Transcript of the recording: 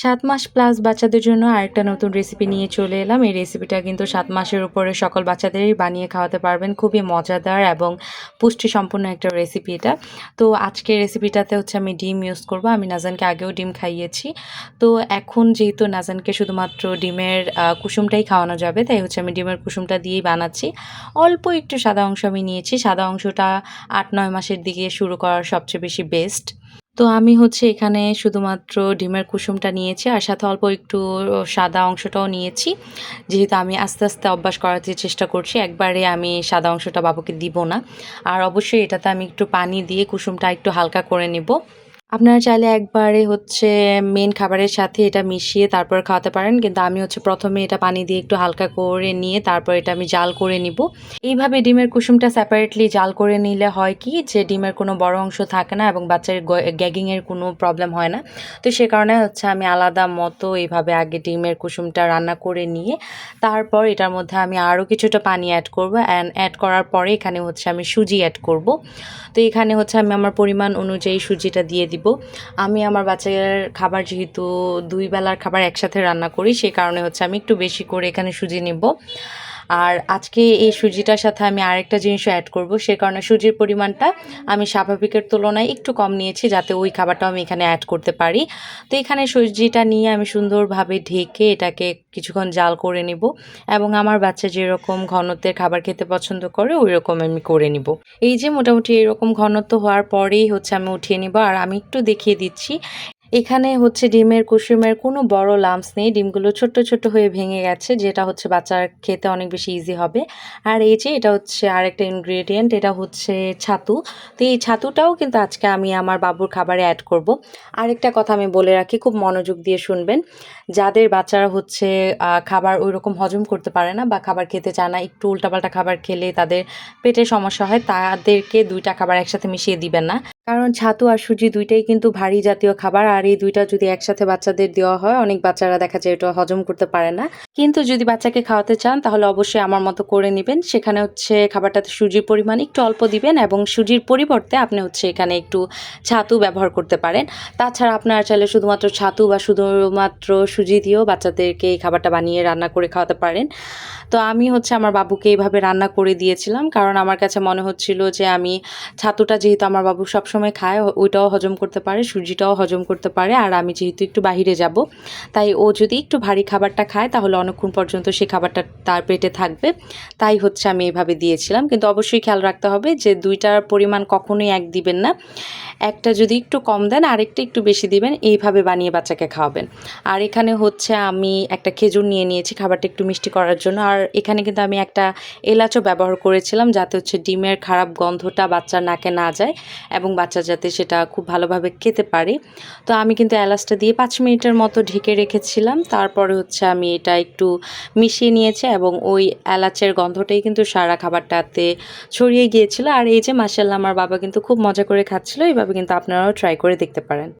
৭ মাস plus বাচ্চাদের জন্য আরেকটা নতুন রেসিপি নিয়ে চলে এলাম। এই রেসিপিটা কিন্তু ৭ মাসের উপরে সকল বাচ্চাদেরই বানিয়ে খাওয়াতে পারবেন। খুবই মজাদার এবং পুষ্টিসম্পন্ন একটা রেসিপি এটা। তো আজকের রেসিপিটাতে হচ্ছে আমি ডিম ইউজ করব। আমি নাজানকে আগেও ডিম খাইয়েছি। তো এখন যেহেতু নাজানকে শুধুমাত্র ডিমের কুসুমটাই খাওয়ানো যাবে, তাই হচ্ছে আমি ডিমের কুসুমটা দিয়েই বানাচ্ছি। অল্প একটু সাদা অংশ আমি নিয়েছি। সাদা অংশটা ৮-৯ মাসের দিকে শুরু করার সবচেয়ে বেশি বেস্ট। তো আমি হচ্ছে এখানে শুধুমাত্র ডিমের কুসুমটা নিয়েছি আর সাথে অল্প একটু সাদা অংশটাও নিয়েছি। যেহেতু আমি আস্তে, আস্তে অভ্যাস করাতে চেষ্টা করছি। একবারে আমি সাদা অংশটা বাবুকে দিব না। আর অবশ্যই এটাতে আমি একটু পানি দিয়ে কুসুমটা একটু হালকা করে নেব। আপনারা চাইলে একবারে হচ্ছে মেইন খাবারের সাথে এটা মিশিয়ে তারপর খাওয়াতে পারেন। কিন্তু আমি হচ্ছে ১ম এ এটা পানি দিয়ে একটু হালকা করে নিয়ে তারপর এটা আমি জাল করে নিব। এইভাবে ডিমের কুসুমটা সেপারেটলি জাল করে নিলে হয় কি যে ডিমের কোনো বড় অংশ থাকে না এবং বাচ্চার গ্যাগিংয়ের কোনো প্রবলেম হয় না। তো সে কারণে হচ্ছে আমি আলাদা মতো এইভাবে আগে ডিমের কুসুমটা রান্না করে নিয়ে তারপর এটার মধ্যে আমি আরও কিছুটা পানি অ্যাড করব। অ্যাড করার পরে এখানে হচ্ছে আমি সুজি অ্যাড করব। তো এখানে হচ্ছে আমি আমার পরিমাণ অনুযায়ী সুজিটা দিয়ে দিব। আমি আমার বাচ্চার খাবার যেহেতু ২ বেলার খাবার একসাথে রান্না করি, সে কারণে হচ্ছে আমি একটু বেশি করে এখানে সুজি নেব। আর আজকে এই সুজিটার সাথে আমি আরেকটা জিনিসও অ্যাড করব, সে কারণে সুজির পরিমাণটা আমি স্বাভাবিকের তুলনায় একটু কম নিয়েছি যাতে ওই খাবারটাও আমি এখানে অ্যাড করতে পারি। তো এখানে সুজিটা নিয়ে আমি সুন্দরভাবে ঢেকে এটাকে কিছুক্ষণ জাল করে নিব এবং আমার বাচ্চা যেরকম ঘনত্বের খাবার খেতে পছন্দ করে ওই রকম আমি করে নিব। এই যে মোটামুটি এরকম ঘনত্ব হওয়ার পরেই হচ্ছে আমি উঠিয়ে নিব। আর আমি একটু দেখিয়ে দিচ্ছি, এখানে হচ্ছে ডিমের কুসুমের কোনো বড় লাম্পস নেই। ডিমগুলো ছোট্ট, ছোট্ট হয়ে ভেঙে গেছে, যেটা হচ্ছে বাচ্চার খেতে অনেক বেশি ইজি হবে। আর এই যে এটা হচ্ছে আরেকটা ইনগ্রেডিয়েন্ট, এটা হচ্ছে ছাতু। তো এই ছাতুটাও কিন্তু আজকে আমি আমার বাবুর খাবারে অ্যাড করব। আরেকটা কথা আমি বলে রাখি, খুব মনোযোগ দিয়ে শুনবেন। যাদের বাচ্চারা হচ্ছে খাবার ওইরকম হজম করতে পারে না বা খাবার খেতে চায় না, একটু উল্টাপাল্টা খাবার খেলে তাদের পেটে সমস্যা হয়, তাদেরকে ২ টা খাবার একসাথে মিশিয়ে দিবেন না। কারণ ছাতু আর সুজি দুইটাই কিন্তু ভারী জাতীয় খাবার আর এই দুইটা যদি একসাথে বাচ্চাদের দেওয়া হয় অনেক বাচ্চারা দেখা যায় এটা হজম করতে পারে না। কিন্তু যদি বাচ্চাকে খাওয়াতে চান তাহলে অবশ্যই আমার মতো করে নেবেন। সেখানে হচ্ছে খাবারটাতে সুজির পরিমাণ একটু অল্প দিবেন এবং সুজির পরিবর্তে আপনি হচ্ছে এখানে একটু ছাতু ব্যবহার করতে পারেন। তাছাড়া আপনারা চাইলে শুধুমাত্র ছাতু বা শুধুমাত্র সুজি দিয়েও বাচ্চাদেরকে এই খাবারটা বানিয়ে রান্না করে খাওয়াতে পারেন। তো আমি হচ্ছে আমার বাবুকে এইভাবে রান্না করে দিয়েছিলাম, কারণ আমার কাছে মনে হচ্ছিল যে আমি ছাতুটা যেহেতু আমার বাবু সবসময় খায়, ওইটাও হজম করতে পারে, সুজিটাও হজম করতে পারে। আর আমি যেহেতু একটু বাহিরে যাব, তাই ও যদি একটু ভারী খাবারটা খায় তাহলে অনেকক্ষণ পর্যন্ত সেই খাবারটা তার পেটে থাকবে। তাই হচ্ছে আমি এভাবে দিয়েছিলাম। কিন্তু অবশ্যই খেয়াল রাখতে হবে যে ২টার পরিমাণ কখনোই এক দিবেন না। একটা যদি একটু কম দেন আরেকটা একটু বেশি দিবেন, এইভাবে বানিয়ে বাচ্চাকে খাওয়াবেন। আর এখানে হচ্ছে আমি একটা খেজুর নিয়ে নিয়েছি খাবারটা একটু মিষ্টি করার জন্য। আর এখানে কিন্তু আমি একটা এলাচও ব্যবহার করেছিলাম যাতে হচ্ছে ডিমের খারাপ গন্ধটা বাচ্চার নাকে না যায় এবং বাচ্চা যাতে সেটা খুব ভালোভাবে খেতে পারে। তো আমি কিন্তু এলাচটা দিয়ে ৫ মিনিটের মতো ঢেকে রেখেছিলাম। তারপরে হচ্ছে আমি এটা একটু মিশিয়ে নিয়েছি এবং ওই এলাচের গন্ধটাই কিন্তু সারা খাবারটাতে ছড়িয়ে গিয়েছিল। আর এই যে মাশাআল্লাহ আমার বাবা কিন্তু খুব মজা করে খাচ্ছিল। এইভাবে কিন্তু আপনারাও ট্রাই করে দেখতে পারেন।